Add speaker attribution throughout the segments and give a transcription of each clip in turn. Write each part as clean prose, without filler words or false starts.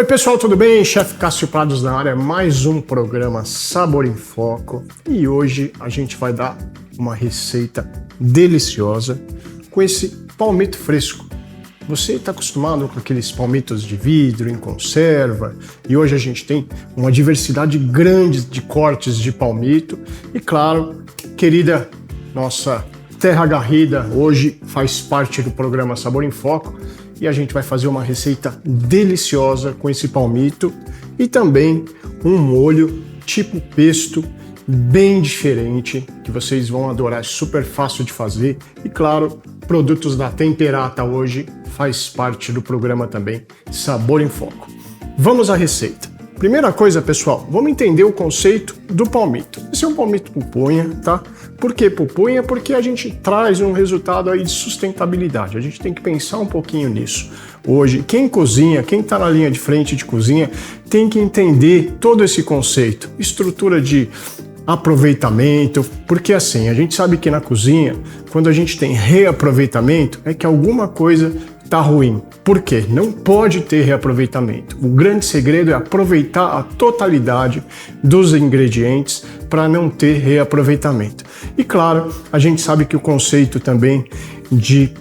Speaker 1: Oi pessoal, tudo bem? Chefe Cássio Prados na área, mais um programa Sabor em Foco e hoje a gente vai dar uma receita deliciosa com esse palmito fresco. Você está acostumado com aqueles palmitos de vidro em conserva e hoje a gente tem uma diversidade grande de cortes de palmito e claro, querida nossa Terra Garrida hoje faz parte do programa Sabor em Foco. E a gente vai fazer uma receita deliciosa com esse palmito e também um molho tipo pesto bem diferente que vocês vão adorar, é super fácil de fazer e claro, produtos da Temperata hoje faz parte do programa também Sabor em Foco. Vamos à receita. Primeira coisa, pessoal, vamos entender o conceito do palmito. Esse é um palmito pupunha, tá? Por que pupunha? Porque a gente traz um resultado aí de sustentabilidade. A gente tem que pensar um pouquinho nisso. Hoje, quem cozinha, quem está na linha de frente de cozinha, tem que entender todo esse conceito. Estrutura de aproveitamento, porque assim, a gente sabe que na cozinha, quando a gente tem reaproveitamento, é que alguma coisa tá ruim. Por quê? Não pode ter reaproveitamento. O grande segredo é aproveitar a totalidade dos ingredientes para não ter reaproveitamento. E claro, a gente sabe que o conceito também de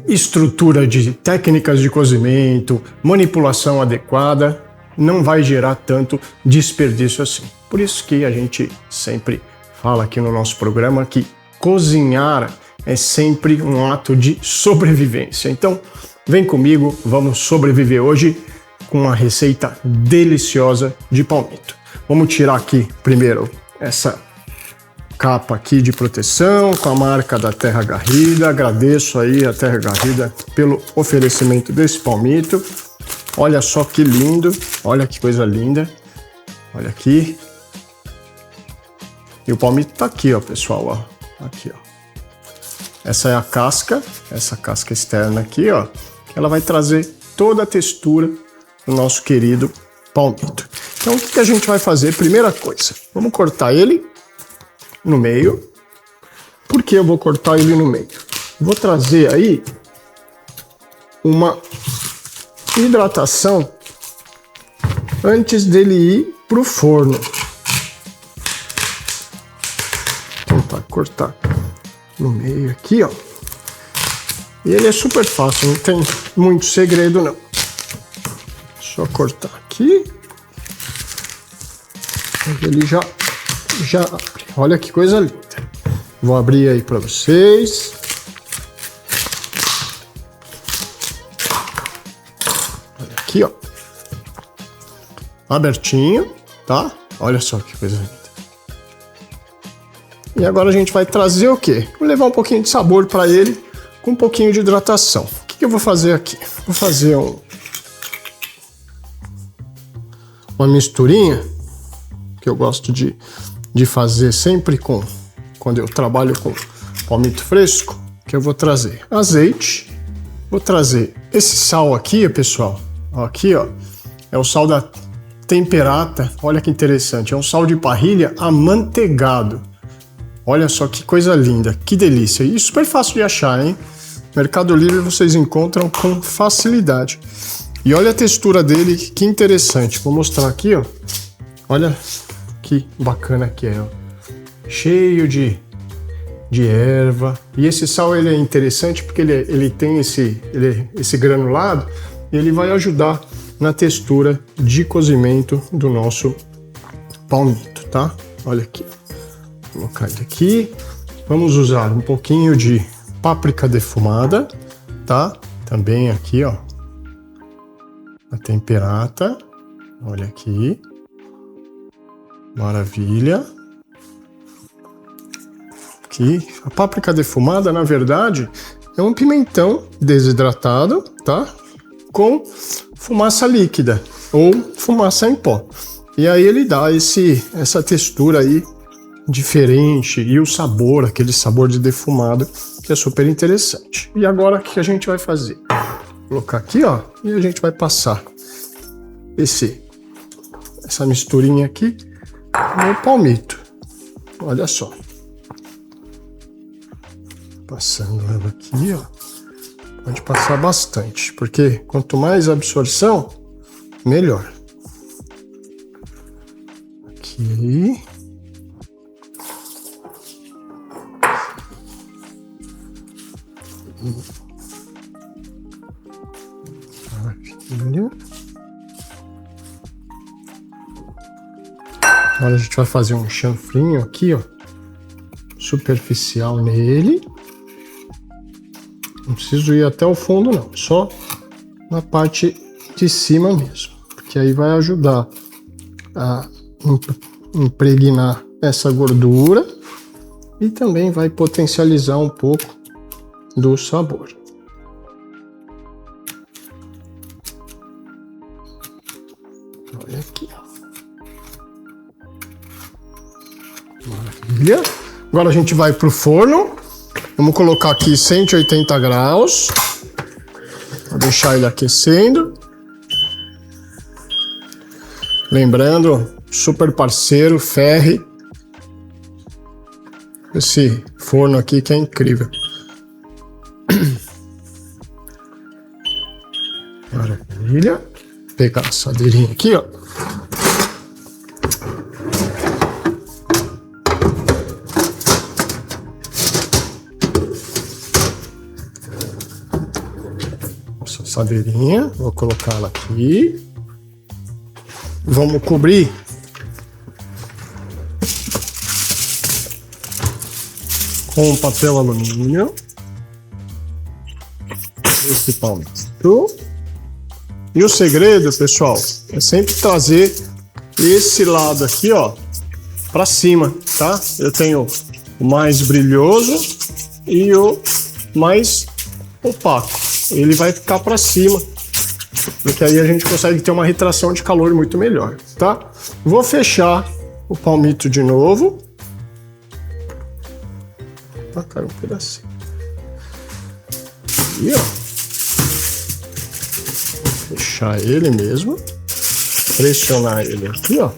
Speaker 1: estrutura de técnicas de cozimento, manipulação adequada, não vai gerar tanto desperdício assim. Por isso que a gente sempre fala aqui no nosso programa que cozinhar é sempre um ato de sobrevivência. Então, vem comigo, vamos sobreviver hoje com uma receita deliciosa de palmito. Vamos tirar aqui primeiro essa capa aqui de proteção com a marca da Terra Garrida. Agradeço aí a Terra Garrida pelo oferecimento desse palmito. Olha só que lindo, olha que coisa linda. Olha aqui. E o palmito tá aqui, ó, pessoal, ó. Aqui, ó. Essa é a casca, essa casca externa aqui, ó. Ela vai trazer toda a textura do nosso querido palmito. Então, o que a gente vai fazer? Primeira coisa, vamos cortar ele no meio. Por que eu vou cortar ele no meio? Vou trazer aí uma hidratação antes dele ir pro forno. Vou tentar cortar no meio aqui, ó. E ele é super fácil, não tem muito segredo não. Só cortar aqui. Ele já abre. Olha que coisa linda. Vou abrir aí para vocês. Olha aqui, ó. Abertinho, tá? Olha só que coisa linda. E agora a gente vai trazer o quê? Vou levar um pouquinho de sabor para ele, com um pouquinho de hidratação. O que eu vou fazer aqui? Vou fazer uma misturinha, que eu gosto de fazer sempre quando eu trabalho com palmito fresco, que eu vou trazer azeite, vou trazer esse sal aqui, pessoal, aqui, ó, é o sal da Temperata, olha que interessante, é um sal de parrilha amanteigado. Olha só que coisa linda, que delícia. E super fácil de achar, hein? Mercado Livre vocês encontram com facilidade. E olha a textura dele, que interessante. Vou mostrar aqui, ó. Olha que bacana que é, ó. Cheio de erva. E esse sal ele é interessante porque ele tem esse granulado e ele vai ajudar na textura de cozimento do nosso palmito, tá? Olha aqui. Vou colocar ele aqui. Vamos usar um pouquinho de páprica defumada, tá? Também aqui, ó. A Temperata. Olha aqui. Maravilha. Aqui. A páprica defumada, na verdade, é um pimentão desidratado, tá? Com fumaça líquida ou fumaça em pó. E aí ele dá essa textura aí diferente e o sabor, aquele sabor de defumado que é super interessante. E agora o que a gente vai fazer? Vou colocar aqui, ó, e a gente vai passar essa misturinha aqui no palmito. Olha só. Passando ela aqui, ó. Pode passar bastante, porque quanto mais absorção, melhor. Aqui. Maravilha. Agora a gente vai fazer um chanfrinho aqui, ó, superficial nele. Não preciso ir até o fundo não, só na parte de cima mesmo, porque aí vai ajudar a impregnar essa gordura e também vai potencializar um pouco do sabor. Olha aqui, ó. Maravilha. Agora a gente vai pro forno. Vamos colocar aqui 180 graus. Vou deixar ele aquecendo. Lembrando, super parceiro, Ferri. Esse forno aqui que é incrível. Maravilha. Vou pegar a assadeirinha aqui, ó. Nossa assadeirinha. Vou colocar ela aqui. Vamos cobrir com papel alumínio esse palmito. E o segredo, pessoal, é sempre trazer esse lado aqui, ó, para cima, tá? Eu tenho o mais brilhoso e o mais opaco. Ele vai ficar para cima, porque aí a gente consegue ter uma retração de calor muito melhor, tá? Vou fechar o palmito de novo. Ah, caiu um pedacinho. E ó. Vou fechar ele mesmo. Pressionar ele aqui, ó.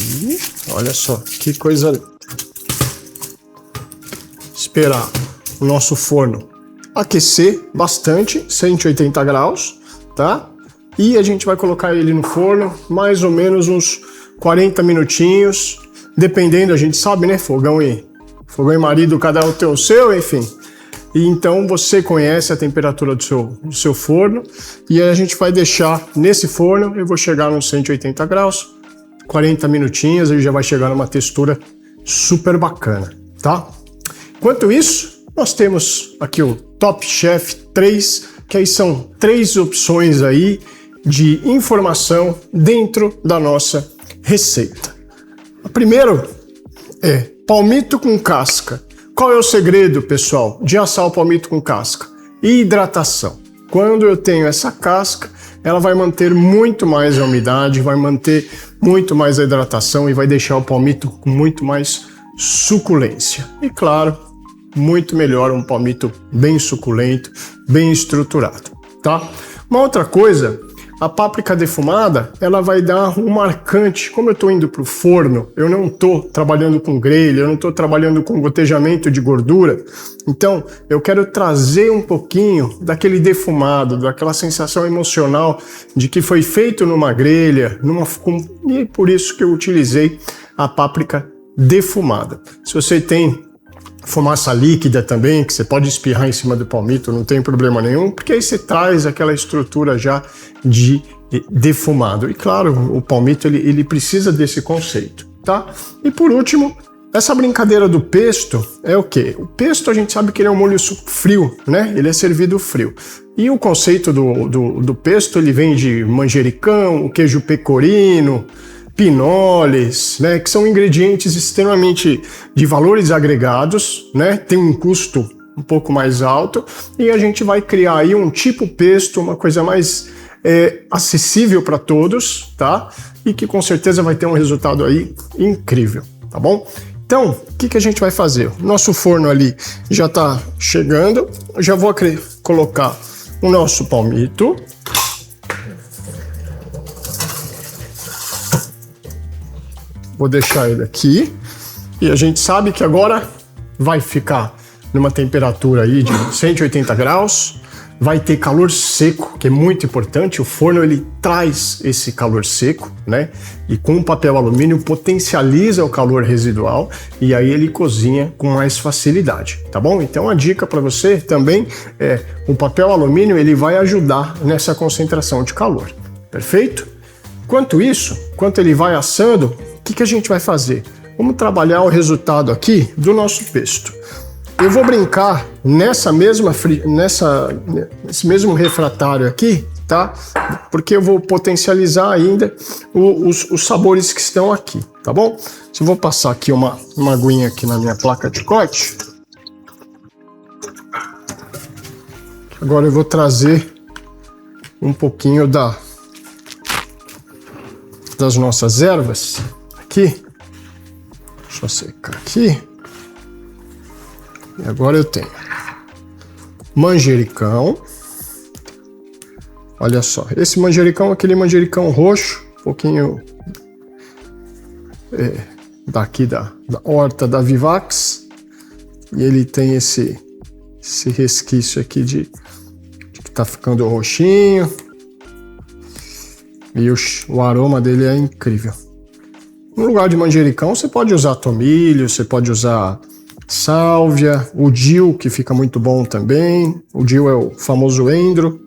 Speaker 1: E olha só, que coisa linda. Esperar o nosso forno aquecer bastante, 180 graus, tá? E a gente vai colocar ele no forno mais ou menos uns 40 minutinhos, dependendo, a gente sabe, né? Fogão e marido, cada um tem o seu, enfim. E então você conhece a temperatura do seu forno e aí a gente vai deixar nesse forno, eu vou chegar nos 180 graus, 40 minutinhos, ele já vai chegar numa textura super bacana, tá? Enquanto isso, nós temos aqui o Top Chef 3, que aí são 3 opções aí de informação dentro da nossa receita. A primeira é palmito com casca. Qual é o segredo, pessoal, de assar o palmito com casca? Hidratação. Quando eu tenho essa casca, ela vai manter muito mais a umidade, vai manter muito mais a hidratação e vai deixar o palmito com muito mais suculência. E claro, muito melhor um palmito bem suculento, bem estruturado, tá? Uma outra coisa, a páprica defumada, ela vai dar um marcante. Como eu estou indo para o forno, eu não estou trabalhando com grelha, eu não estou trabalhando com gotejamento de gordura. Então, eu quero trazer um pouquinho daquele defumado, daquela sensação emocional de que foi feito numa grelha, e por isso que eu utilizei a páprica defumada. Se você tem fumaça líquida também, que você pode espirrar em cima do palmito, não tem problema nenhum, porque aí você traz aquela estrutura já de defumado. E claro, o palmito ele precisa desse conceito, tá? E por último, essa brincadeira do pesto é o quê? O pesto a gente sabe que ele é um molho frio, né? Ele é servido frio. E o conceito do pesto, ele vem de manjericão, o queijo pecorino, pinoles, né, que são ingredientes extremamente de valores agregados, né, tem um custo um pouco mais alto e a gente vai criar aí um tipo pesto, uma coisa mais acessível para todos, tá? E que com certeza vai ter um resultado aí incrível, tá bom? Então, o que a gente vai fazer? Nosso forno ali já está chegando, já vou colocar o nosso palmito. Vou deixar ele aqui. E a gente sabe que agora vai ficar numa temperatura aí de 180 graus, vai ter calor seco, que é muito importante. O forno ele traz esse calor seco, né? E com o papel alumínio potencializa o calor residual e aí ele cozinha com mais facilidade, tá bom? Então a dica para você também é o papel alumínio, ele vai ajudar nessa concentração de calor, perfeito? Enquanto ele vai assando, o que a gente vai fazer? Vamos trabalhar o resultado aqui do nosso pesto. Eu vou brincar nesse mesmo refratário aqui, tá? Porque eu vou potencializar ainda os sabores que estão aqui, tá bom? Se eu vou passar aqui uma aguinha aqui na minha placa de corte. Agora eu vou trazer um pouquinho das nossas ervas aqui. Deixa eu secar aqui. E agora eu tenho manjericão. Olha só, esse manjericão é aquele manjericão roxo, um pouquinho daqui da horta da Vivax. E ele tem esse resquício aqui de que tá ficando roxinho. E o aroma dele é incrível. No lugar de manjericão, você pode usar tomilho, você pode usar sálvia, o dill, que fica muito bom também. O dill é o famoso endro.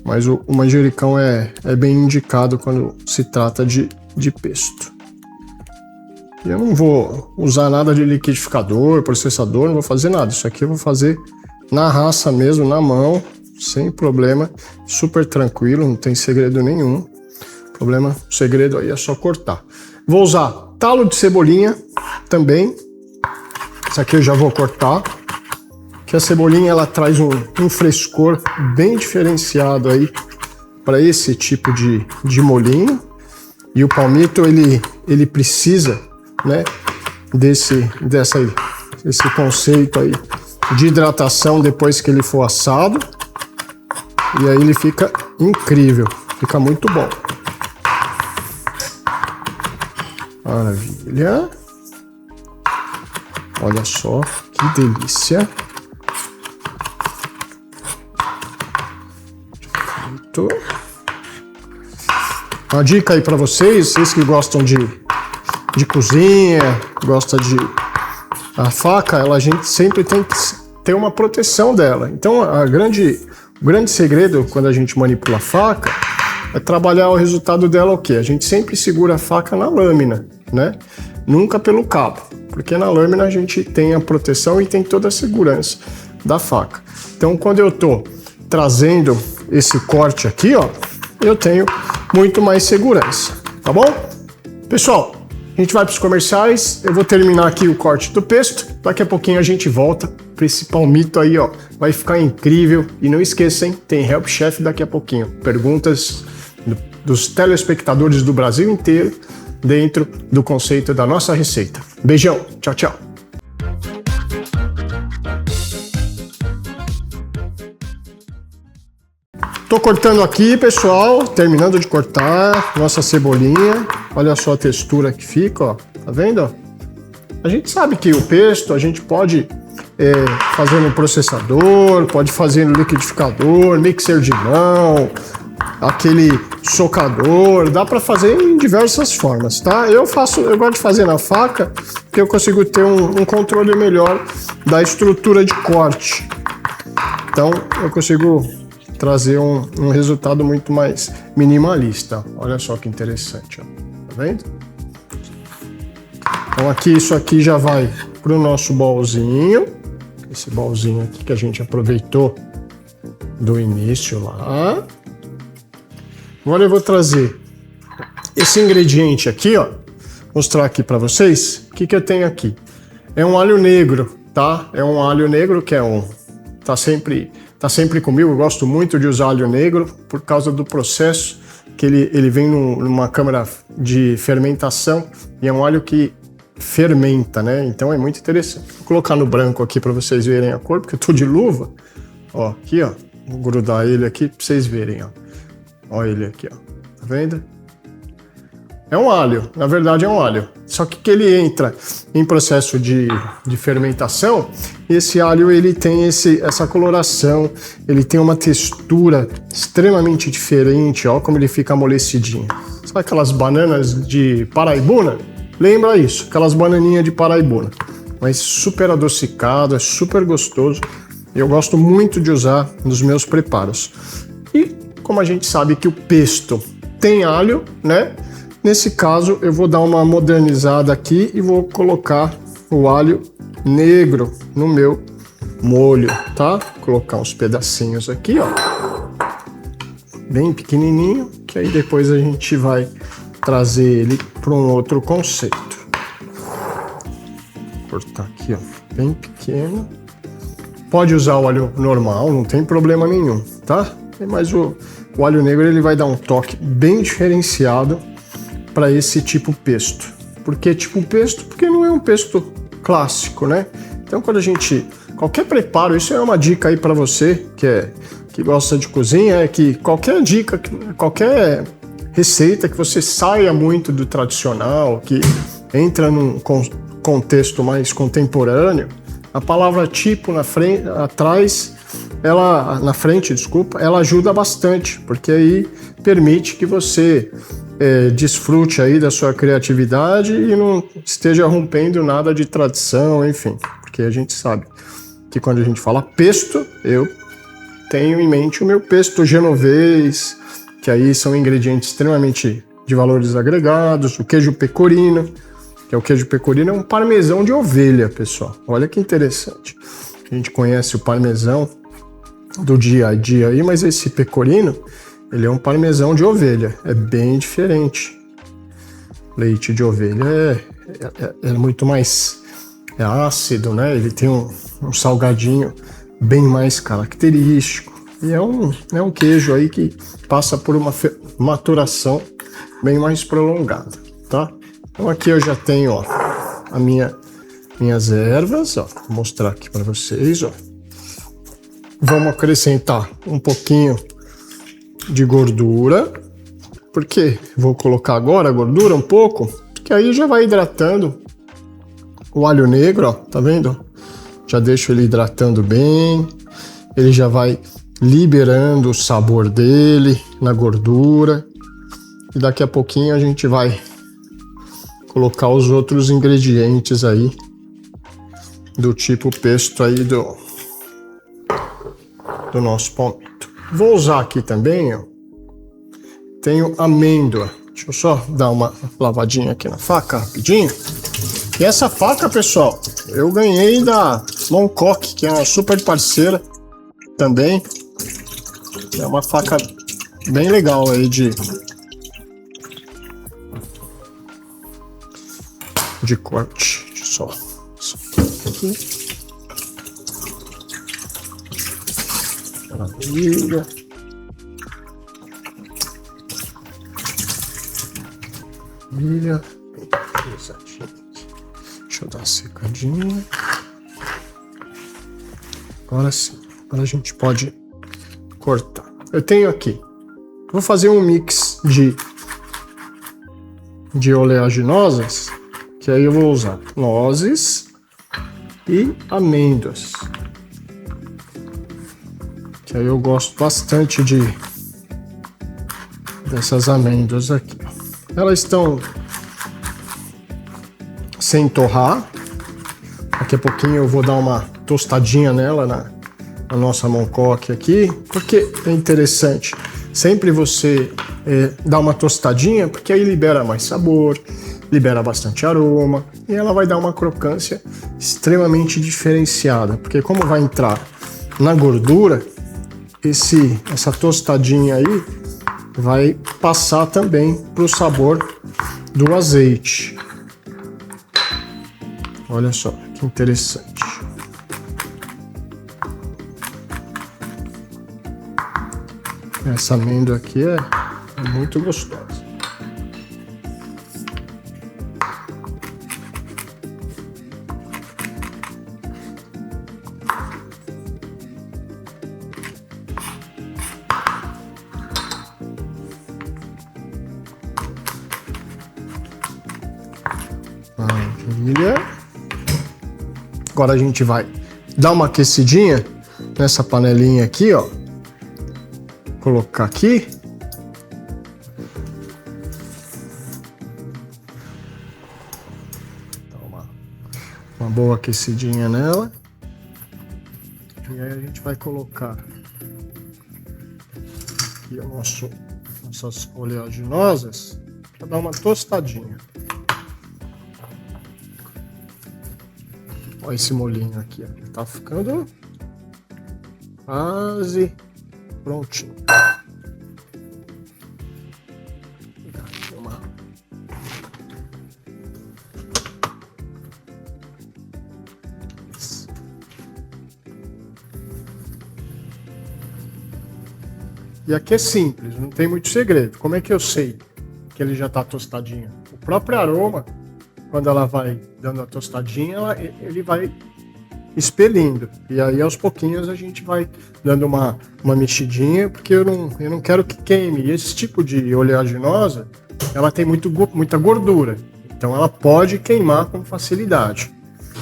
Speaker 1: Mas o manjericão é bem indicado quando se trata de pesto. Eu não vou usar nada de liquidificador, processador, não vou fazer nada. Isso aqui eu vou fazer na raça mesmo, na mão, sem problema. Super tranquilo, não tem segredo nenhum. O segredo aí é só cortar. Vou usar talo de cebolinha também. Isso aqui eu já vou cortar. Que a cebolinha ela traz um frescor bem diferenciado aí para esse tipo de molhinho. E o palmito ele precisa, né, desse conceito aí de hidratação depois que ele for assado. E aí ele fica incrível, fica muito bom. Maravilha. Olha só que delícia. Feito. Uma dica aí para vocês que gostam de cozinha, gostam de a faca, a gente sempre tem que ter uma proteção dela. Então o grande segredo quando a gente manipula a faca é trabalhar o resultado dela o quê? A gente sempre segura a faca na lâmina, né? Nunca pelo cabo, porque na lâmina a gente tem a proteção e tem toda a segurança da faca. Então quando eu tô trazendo esse corte aqui, ó, eu tenho muito mais segurança, tá bom? Pessoal, a gente vai para os comerciais, eu vou terminar aqui o corte do pesto, daqui a pouquinho a gente volta para esse palmito aí, ó, vai ficar incrível. E não esqueçam, tem Help Chef daqui a pouquinho, perguntas dos telespectadores do Brasil inteiro dentro do conceito da nossa receita. Beijão, tchau, tchau. Tô cortando aqui, pessoal, terminando de cortar nossa cebolinha. Olha só a textura que fica, ó, tá vendo? A gente sabe que o pesto a gente pode fazer no processador, pode fazer no liquidificador, mixer de mão, aquele socador, dá para fazer em diversas formas, tá? Eu gosto de fazer na faca, porque eu consigo ter um controle melhor da estrutura de corte. Então eu consigo trazer um resultado muito mais minimalista. Olha só que interessante, ó. Tá vendo? Então isso aqui já vai pro nosso bolzinho. Esse bolzinho aqui que a gente aproveitou do início lá. Agora eu vou trazer esse ingrediente aqui, ó. Mostrar aqui para vocês. O que eu tenho aqui? É um alho negro, tá? É um alho negro que tá sempre comigo. Eu gosto muito de usar alho negro por causa do processo que ele vem numa câmara de fermentação e é um alho que fermenta, né? Então é muito interessante. Vou colocar no branco aqui para vocês verem a cor, porque eu tô de luva. Ó, aqui, ó. Vou grudar ele aqui para vocês verem, ó. Ó ele aqui, ó. Tá vendo? É um alho, na verdade é um alho. Só que ele entra em processo de fermentação, e esse alho ele tem essa coloração, ele tem uma textura extremamente diferente, ó como ele fica amolecidinho. Sabe aquelas bananas de Paraibuna? Lembra isso, aquelas bananinhas de Paraibuna. Mas super adocicado, é super gostoso. Eu gosto muito de usar nos meus preparos. E como a gente sabe que o pesto tem alho, né? Nesse caso, eu vou dar uma modernizada aqui e vou colocar o alho negro no meu molho, tá? Vou colocar uns pedacinhos aqui, ó. Bem pequenininho, que aí depois a gente vai trazer ele para um outro conceito. Vou cortar aqui, ó, bem pequeno. Pode usar o alho normal, não tem problema nenhum, tá? Mas o alho negro ele vai dar um toque bem diferenciado para esse tipo pesto. Por que tipo pesto? Porque não é um pesto clássico, né? Então quando a gente... Qualquer preparo, isso é uma dica aí para você que gosta de cozinha, é que qualquer dica, qualquer receita que você saia muito do tradicional, que entra num contexto mais contemporâneo, a palavra tipo na frente, ela ajuda bastante, porque aí permite que você desfrute aí da sua criatividade e não esteja rompendo nada de tradição, enfim, porque a gente sabe que quando a gente fala pesto, eu tenho em mente o meu pesto genovês, que aí são ingredientes extremamente de valores agregados, o queijo pecorino, que é o queijo pecorino, é um parmesão de ovelha, pessoal. Olha que interessante. A gente conhece o parmesão do dia a dia aí, mas esse pecorino, ele é um parmesão de ovelha, é bem diferente. Leite de ovelha é muito mais ácido, né? Ele tem um salgadinho bem mais característico. E é um queijo aí que passa por uma maturação bem mais prolongada, tá? Então aqui eu já tenho, ó, minhas ervas, ó, vou mostrar aqui para vocês, ó. Vamos acrescentar um pouquinho de gordura, porque vou colocar agora a gordura um pouco, que aí já vai hidratando o alho negro, ó, tá vendo? Já deixo ele hidratando bem, ele já vai liberando o sabor dele na gordura, e daqui a pouquinho a gente vai colocar os outros ingredientes aí do tipo pesto aí do nosso palmito. Vou usar aqui também, ó, tenho amêndoa. Deixa eu só dar uma lavadinha aqui na faca rapidinho. E essa faca, pessoal, eu ganhei da Longcock, que é uma super parceira também. É uma faca bem legal aí de corte. Deixa eu só aqui. Maravilha. Maravilha. Deixa eu dar uma secadinha. Agora sim. Agora a gente pode cortar. Eu tenho aqui. Vou fazer um mix de oleaginosas, que aí eu vou usar nozes e amêndoas. Que aí eu gosto bastante dessas amêndoas aqui. Elas estão sem torrar. Daqui a pouquinho eu vou dar uma tostadinha nela na nossa Longcock aqui, porque é interessante sempre você dar uma tostadinha, porque aí libera mais sabor, libera bastante aroma e ela vai dar uma crocância extremamente diferenciada, porque como vai entrar na gordura, essa tostadinha aí vai passar também para o sabor do azeite. Olha só que interessante. Essa amêndoa aqui é muito gostosa. Maravilha. Agora a gente vai dar uma aquecidinha nessa panelinha aqui, ó. Colocar aqui. Dá uma boa aquecidinha nela. E aí a gente vai colocar aqui nossas oleaginosas para dar uma tostadinha. Olha esse molhinho aqui, ó. Ele tá ficando quase prontinho. E aqui é simples, não tem muito segredo. Como é que eu sei que ele já está tostadinho? O próprio aroma, quando ela vai dando a tostadinha, ele vai expelindo. E aí aos pouquinhos a gente vai dando uma mexidinha, porque eu não quero que queime. E esse tipo de oleaginosa, ela tem muita gordura. Então ela pode queimar com facilidade.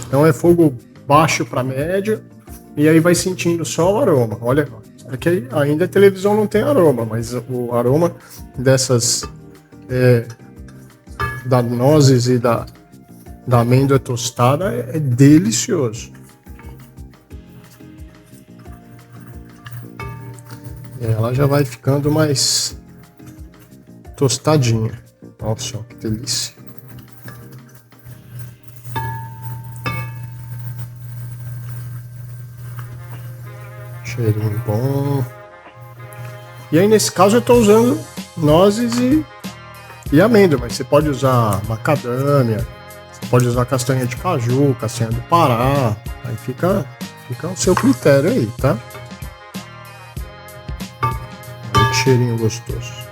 Speaker 1: Então é fogo baixo para médio, e aí vai sentindo só o aroma. Olha, aqui ainda a televisão não tem aroma, mas o aroma dessas da nozes e da amêndoa tostada é delicioso. E ela já vai ficando mais tostadinha. Olha só que delícia. Cheirinho bom. E aí nesse caso eu estou usando nozes e amêndoa, mas você pode usar macadâmia, você pode usar castanha de caju, castanha do Pará, aí fica ao seu critério aí, tá? Olha que cheirinho gostoso. Deixa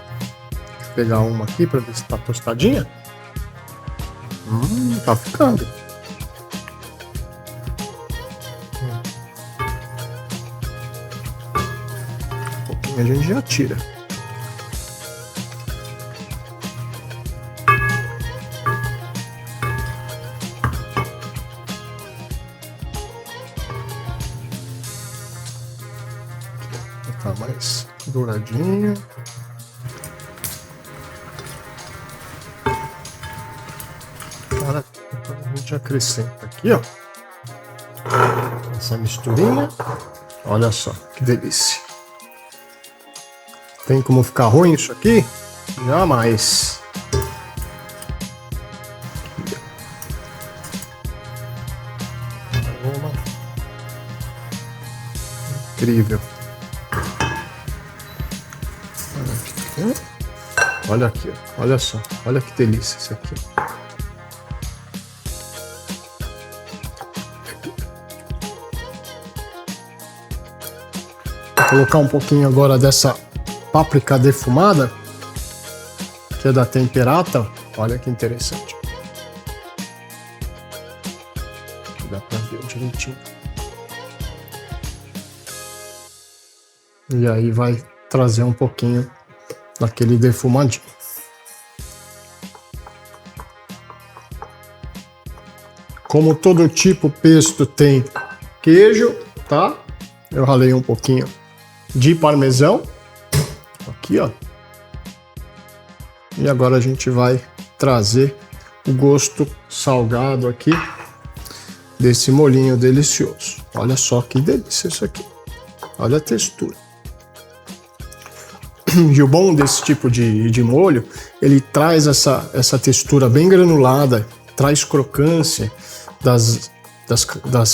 Speaker 1: eu pegar uma aqui para ver se tá tostadinha. Tá ficando. A gente já tira. Tá mais douradinho. Agora a gente acrescenta aqui, ó, essa misturinha. Olha só que delícia. Tem como ficar ruim isso aqui? Jamais. Aroma incrível. Olha aqui, olha só, olha que delícia isso aqui. Vou colocar um pouquinho agora dessa páprica defumada, que é da Temperata. Olha que interessante. Dá pra ver direitinho. E aí vai trazer um pouquinho daquele defumadinho. Como todo tipo pesto tem queijo, tá? Eu ralei um pouquinho de parmesão. Aqui, ó. E agora a gente vai trazer o gosto salgado aqui desse molhinho delicioso. Olha só que delícia isso aqui. Olha a textura. E o bom desse tipo de molho, ele traz essa textura bem granulada, traz crocância das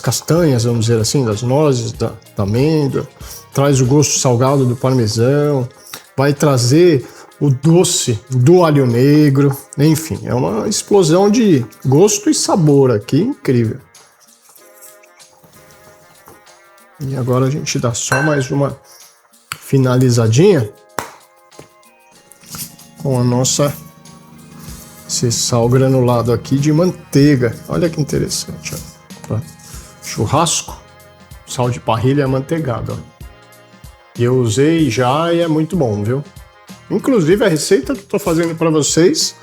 Speaker 1: castanhas, vamos dizer assim, das nozes, da amêndoa, traz o gosto salgado do parmesão, vai trazer o doce do alho negro, enfim, é uma explosão de gosto e sabor aqui, incrível. E agora a gente dá só mais uma finalizadinha com esse sal granulado aqui de manteiga. Olha que interessante, ó. Pra churrasco, sal de parrilha amanteigado, ó. E eu usei já e é muito bom, viu? Inclusive a receita que eu tô fazendo para vocês,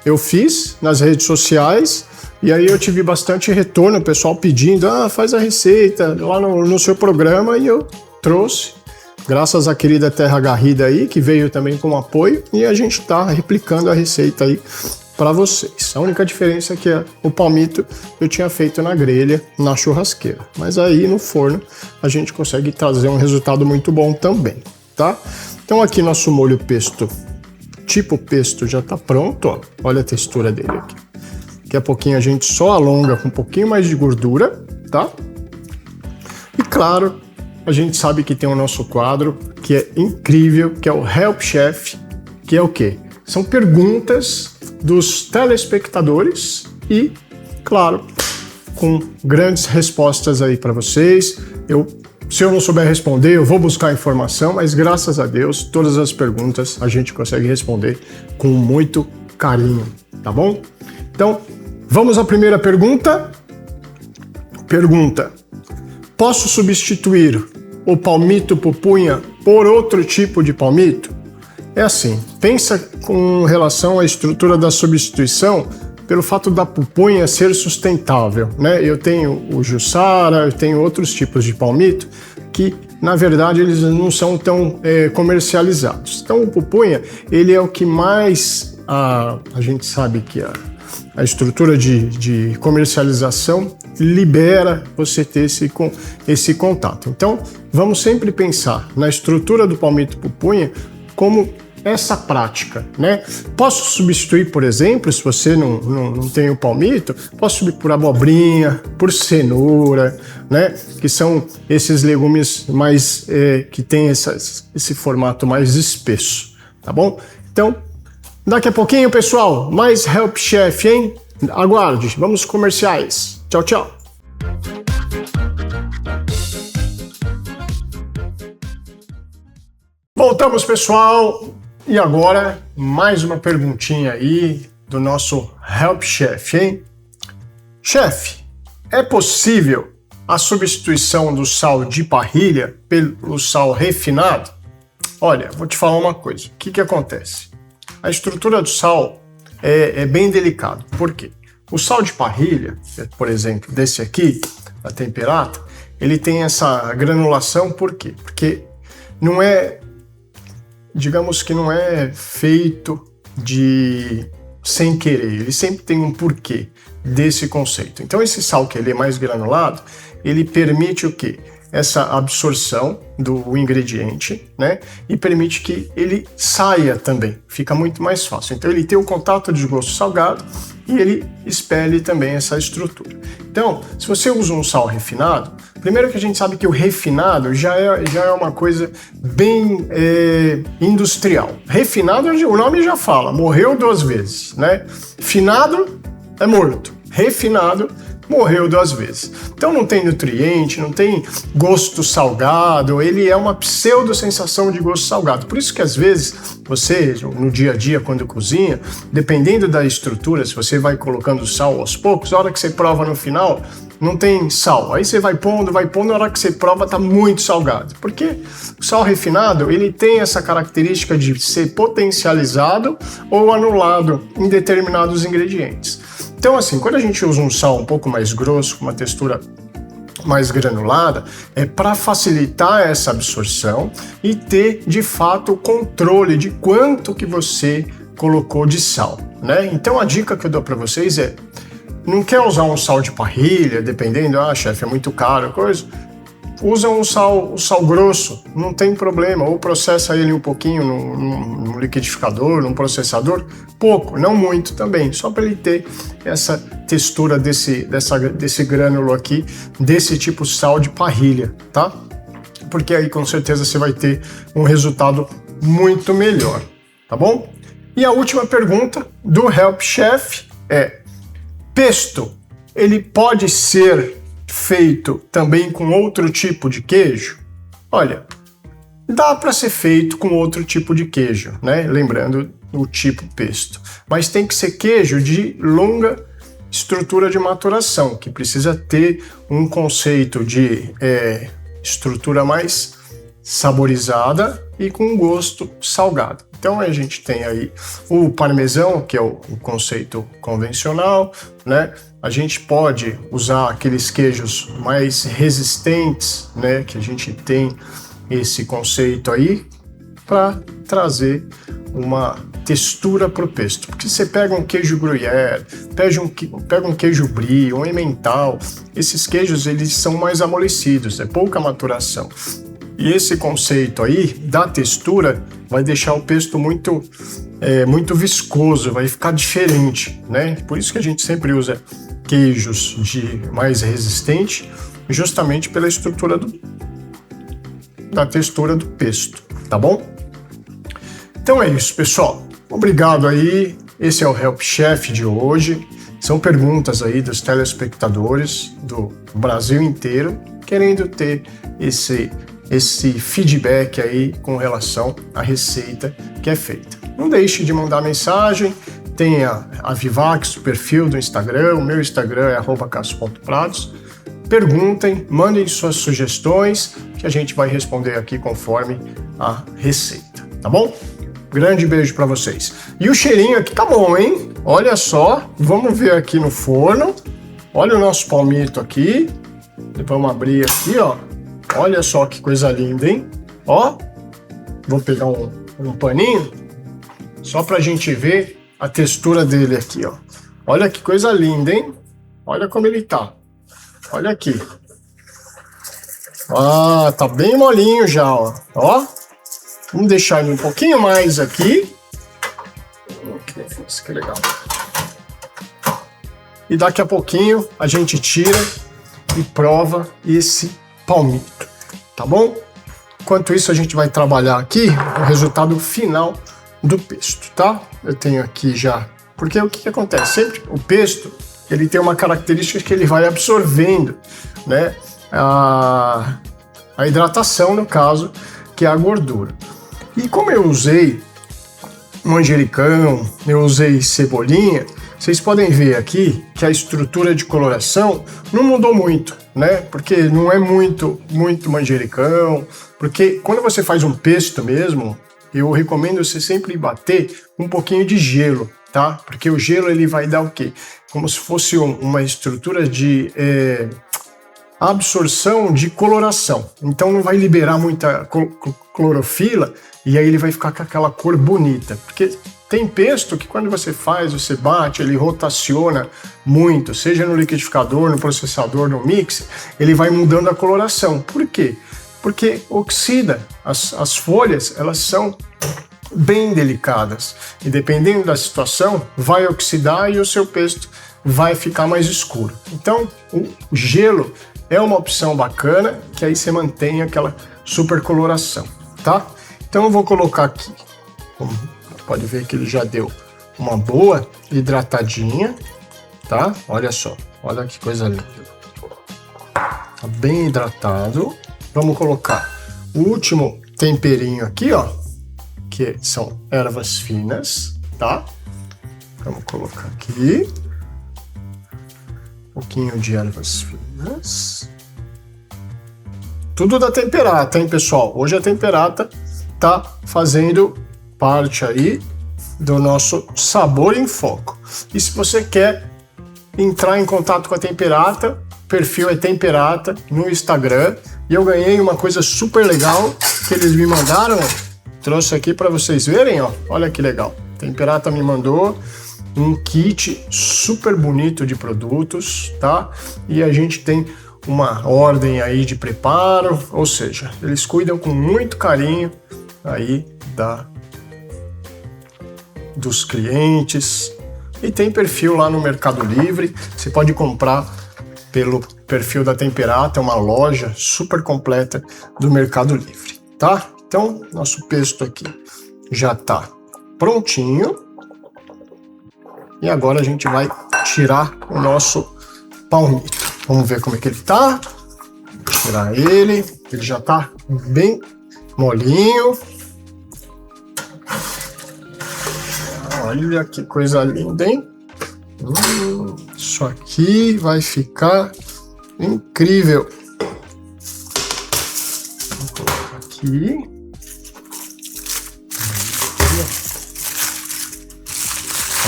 Speaker 1: eu fiz nas redes sociais E aí eu tive bastante retorno, o pessoal pedindo, faz a receita lá no seu programa, e eu trouxe, graças à querida Terra Garrida aí, que veio também com apoio, e a gente está replicando a receita aí para vocês. A única diferença é que o palmito eu tinha feito na grelha, na churrasqueira, mas aí no forno a gente consegue trazer um resultado muito bom também, tá? Então aqui nosso molho pesto, tipo pesto, já tá pronto, ó. Olha a textura dele aqui. Daqui a pouquinho a gente só alonga com um pouquinho mais de gordura, tá? E claro, a gente sabe que tem o nosso quadro, que é incrível, que é o Help Chef, que é o quê? São perguntas dos telespectadores e, claro, com grandes respostas aí para vocês. Se eu não souber responder, eu vou buscar informação, mas graças a Deus, todas as perguntas a gente consegue responder com muito carinho, tá bom? Então, vamos à primeira pergunta. Pergunta: posso substituir o palmito pupunha por outro tipo de palmito? É assim, pensa com relação à estrutura da substituição pelo fato da pupunha ser sustentável, né? Eu tenho o Jussara, eu tenho outros tipos de palmito que, na verdade, eles não são tão comercializados. Então, o pupunha, ele é o que mais a gente sabe que a estrutura de comercialização libera você ter esse contato. Então, vamos sempre pensar na estrutura do palmito pupunha como essa prática, né? Posso substituir, por exemplo, se você não tem o palmito, posso substituir por abobrinha, por cenoura, né? Que são esses legumes mais que tem esse formato mais espesso, tá bom? Então, daqui a pouquinho, pessoal, mais Help Chef, hein? Aguarde, vamos aos comerciais. Tchau, tchau. Voltamos, pessoal. E agora, mais uma perguntinha aí do nosso Help Chef, hein? Chefe, é possível a substituição do sal de parrilha pelo sal refinado? Olha, vou te falar uma coisa. O que acontece? A estrutura do sal é bem delicado. Por quê? O sal de parrilha, por exemplo, desse aqui, da Temperata, ele tem essa granulação, por quê? Porque não é... digamos que não é feito sem querer, ele sempre tem um porquê desse conceito. Então esse sal que ele é mais granulado, ele permite o quê? Essa absorção do ingrediente, né? E permite que ele saia também, fica muito mais fácil. Então ele tem o contato de gosto salgado e ele expele também essa estrutura. Então, se você usa um sal refinado, primeiro que a gente sabe que o refinado já é uma coisa bem industrial. Refinado, o nome já fala, morreu 2 vezes, né? Finado é morto, refinado morreu 2 vezes. Então não tem nutriente, não tem gosto salgado, ele é uma pseudo-sensação de gosto salgado. Por isso que às vezes você, no dia a dia, quando cozinha, dependendo da estrutura, se você vai colocando sal aos poucos, a hora que você prova no final, não tem sal. Aí você vai pondo, na hora que você prova tá muito salgado. Porque o sal refinado, ele tem essa característica de ser potencializado ou anulado em determinados ingredientes. Então assim, quando a gente usa um sal um pouco mais grosso, com uma textura mais granulada, é para facilitar essa absorção e ter, de fato, o controle de quanto que você colocou de sal, né? Então a dica que eu dou para vocês é: não quer usar um sal de parrilha, dependendo, chefe, é muito caro, coisa, usa um sal grosso, não tem problema, ou processa ele um pouquinho num liquidificador, num processador, pouco, não muito também, só para ele ter essa textura desse grânulo aqui, desse tipo sal de parrilha, tá? Porque aí com certeza você vai ter um resultado muito melhor, tá bom? E a última pergunta do Help Chef é: pesto, ele pode ser feito também com outro tipo de queijo? Olha, dá para ser feito com outro tipo de queijo, né? Lembrando o tipo pesto. Mas tem que ser queijo de longa estrutura de maturação, que precisa ter um conceito de estrutura mais saborizada e com gosto salgado. Então a gente tem aí o parmesão, que é o conceito convencional, né? A gente pode usar aqueles queijos mais resistentes, né? Que a gente tem esse conceito aí para trazer uma textura para o pesto. Porque você pega um queijo gruyère, pega um queijo brie, um emmental, esses queijos eles são mais amolecidos, é pouca maturação. E esse conceito aí da textura vai deixar o pesto muito viscoso, vai ficar diferente, né? Por isso que a gente sempre usa queijos de mais resistente, justamente pela estrutura da textura do pesto, tá bom? Então é isso, pessoal. Obrigado aí. Esse é o Help Chef de hoje. São perguntas aí dos telespectadores do Brasil inteiro, querendo ter esse feedback aí com relação à receita que é feita. Não deixe de mandar mensagem, tem a Vivax, o perfil do Instagram, o meu Instagram é @cassio.prados. Perguntem, mandem suas sugestões, que a gente vai responder aqui conforme a receita, tá bom? Grande beijo para vocês. E o cheirinho aqui tá bom, hein? Olha só, vamos ver aqui no forno. Olha o nosso palmito aqui. Vamos abrir aqui, ó. Olha só que coisa linda, hein? Ó, vou pegar um paninho só pra gente ver a textura dele aqui, ó. Olha que coisa linda, hein? Olha como ele tá. Olha aqui. Ah, tá bem molinho já, ó. Ó, vamos deixar ele um pouquinho mais aqui. Isso que legal. E daqui a pouquinho a gente tira e prova esse palmito, tá bom? Enquanto isso, a gente vai trabalhar aqui o resultado final do pesto, tá? Eu tenho aqui já... Porque o que acontece? Sempre o pesto, ele tem uma característica que ele vai absorvendo, né? A hidratação, no caso, que é a gordura. E como eu usei manjericão, eu usei cebolinha, vocês podem ver aqui que a estrutura de coloração não mudou muito, né? Porque não é muito manjericão, porque quando você faz um pesto mesmo, eu recomendo você sempre bater um pouquinho de gelo, tá? Porque o gelo ele vai dar o quê? Como se fosse uma estrutura de absorção de coloração. Então não vai liberar muita clorofila e aí ele vai ficar com aquela cor bonita. Porque tem pesto que quando você faz, você bate, ele rotaciona muito, seja no liquidificador, no processador, no mixer, ele vai mudando a coloração. Por quê? Porque oxida. As folhas, elas são bem delicadas e dependendo da situação, vai oxidar e o seu pesto vai ficar mais escuro. Então, o gelo é uma opção bacana, que aí você mantém aquela super coloração, tá? Então eu vou colocar aqui, pode ver que ele já deu uma boa hidratadinha, tá? Olha só, olha que coisa linda. Tá bem hidratado. Vamos colocar o último temperinho aqui, ó, que são ervas finas, tá? Vamos colocar aqui. Um pouquinho de ervas finas. Tudo da Temperata, hein, pessoal? Hoje a Temperata tá fazendo parte aí do nosso Sabor em Foco. E se você quer entrar em contato com a Temperata, o perfil é Temperata no Instagram. E eu ganhei uma coisa super legal que eles me mandaram. Trouxe aqui para vocês verem, ó. Olha que legal. A Temperata me mandou um kit super bonito de produtos, tá? E a gente tem uma ordem aí de preparo, ou seja, eles cuidam com muito carinho aí dos clientes. E tem perfil lá no Mercado Livre, você pode comprar pelo perfil da Temperata, é uma loja super completa do Mercado Livre, tá? Então, nosso pesto aqui já tá prontinho. E agora a gente vai tirar o nosso palmito. Vamos ver como é que ele tá. Vou tirar ele já tá bem molinho. Olha que coisa linda, hein? Isso aqui vai ficar incrível. Vou colocar aqui.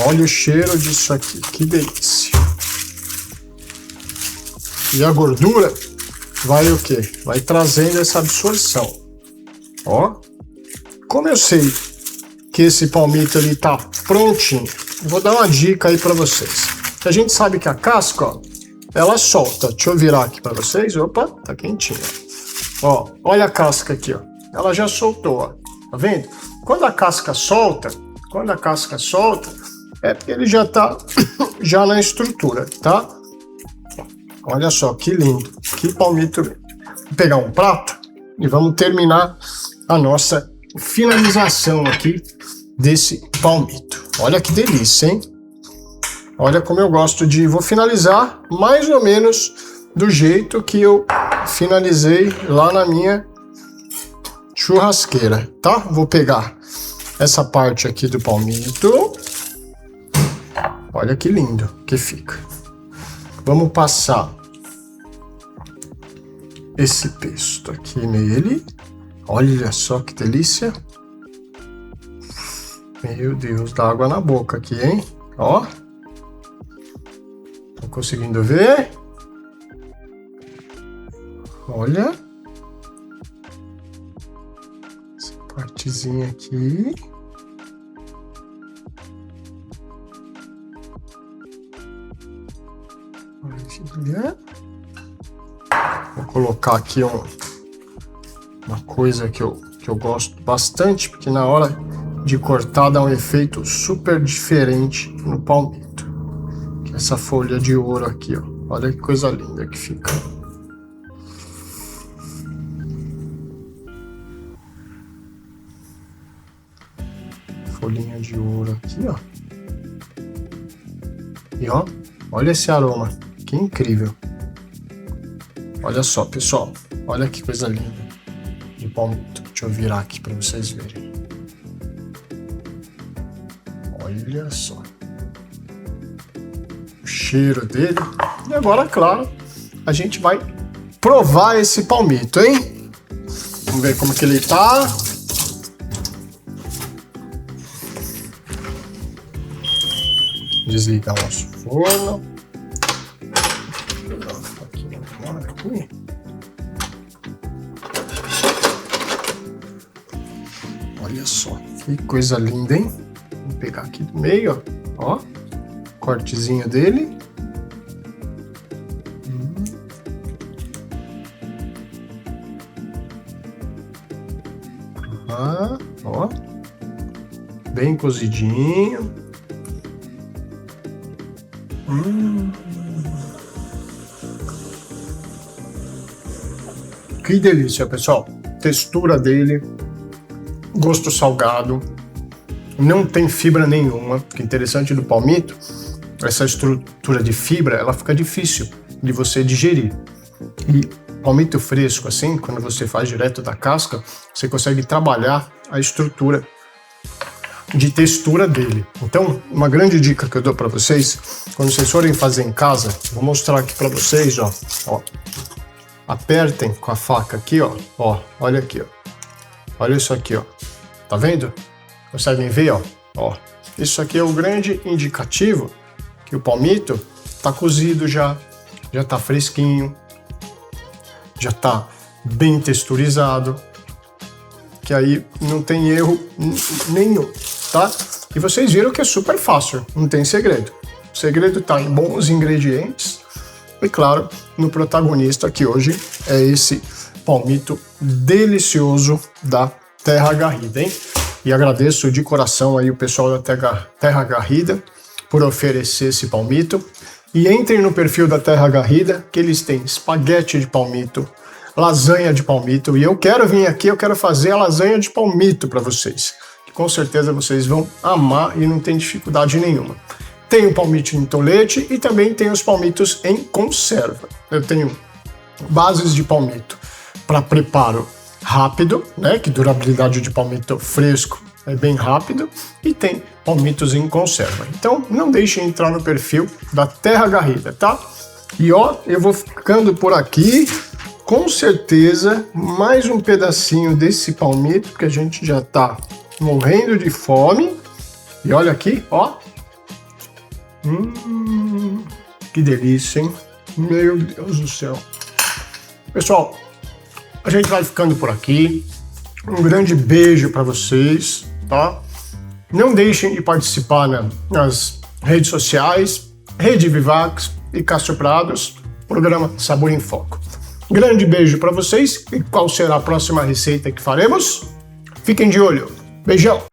Speaker 1: Olha o cheiro disso aqui, que delícia. E a gordura vai o quê? Vai trazendo essa absorção. Ó, como eu sei que esse palmito ali tá prontinho, eu vou dar uma dica aí para vocês. A gente sabe que a casca, ó, ela solta. Deixa eu virar aqui para vocês. Opa, tá quentinha. Ó, olha a casca aqui, ó. Ela já soltou, ó. Tá vendo? Quando a casca solta, é porque ele já tá já na estrutura, tá? Olha só, que lindo. Que palmito lindo. Vou pegar um prato e vamos terminar a nossa finalização aqui desse palmito. Olha que delícia, hein? Olha como eu gosto de... Vou finalizar mais ou menos do jeito que eu finalizei lá na minha churrasqueira, tá? Vou pegar essa parte aqui do palmito. Olha que lindo que fica. Vamos passar esse pesto aqui nele. Olha só que delícia. Meu Deus, dá água na boca aqui, hein? Ó. Tô conseguindo ver? Olha. Essa partezinha aqui. Olha. Vou colocar aqui uma coisa que eu gosto bastante, porque na hora de cortar dá um efeito super diferente no palmito. Que é essa folha de ouro aqui, ó. Olha que coisa linda que fica. Folhinha de ouro aqui, ó. E ó, olha esse aroma, que incrível. Olha só, pessoal, olha que coisa linda de palmito. Deixa eu virar aqui para vocês verem. Olha só o cheiro dele. E agora, claro, a gente vai provar esse palmito, hein? Vamos ver como que ele tá. Desligar o nosso forno. Aqui. Olha só, que coisa linda, hein? Vou pegar aqui do meio, ó. Cortezinho dele. Ó. Bem cozidinho. Que delícia, pessoal. Textura dele, gosto salgado, não tem fibra nenhuma. O que é interessante do palmito, essa estrutura de fibra, ela fica difícil de você digerir. E palmito fresco, assim, quando você faz direto da casca, você consegue trabalhar a estrutura de textura dele. Então, uma grande dica que eu dou para vocês, quando vocês forem fazer em casa, vou mostrar aqui para vocês, ó. Apertem com a faca aqui, ó. Olha aqui, ó. Olha isso aqui, ó. Tá vendo? Conseguem ver, ó. Isso aqui é o grande indicativo que o palmito tá cozido já tá fresquinho, já tá bem texturizado, que aí não tem erro nenhum, tá? E vocês viram que é super fácil, não tem segredo. O segredo tá em bons ingredientes e, claro, no protagonista, que hoje é esse palmito delicioso da Terra Garrida, hein? E agradeço de coração aí o pessoal da Terra Garrida por oferecer esse palmito. E entrem no perfil da Terra Garrida, que eles têm espaguete de palmito, lasanha de palmito, e eu quero vir aqui, eu quero fazer a lasanha de palmito para vocês, que com certeza vocês vão amar e não tem dificuldade nenhuma. Tem o palmito em tolete e também tem os palmitos em conserva. Eu tenho bases de palmito para preparo rápido, né, que durabilidade de palmito fresco é bem rápido, e tem palmitos em conserva. Então não deixem de entrar no perfil da Terra Garrida, tá? E ó, eu vou ficando por aqui. com certeza mais um pedacinho desse palmito, porque a gente já tá morrendo de fome. E olha aqui, ó. Que delícia, hein? Meu Deus do céu. Pessoal, a gente vai ficando por aqui. Um grande beijo para vocês, tá? Não deixem de participar, né, nas redes sociais, Rede Vivax e Cássio Prados, programa Sabor em Foco. Grande beijo para vocês. E qual será a próxima receita que faremos? Fiquem de olho. Beijão!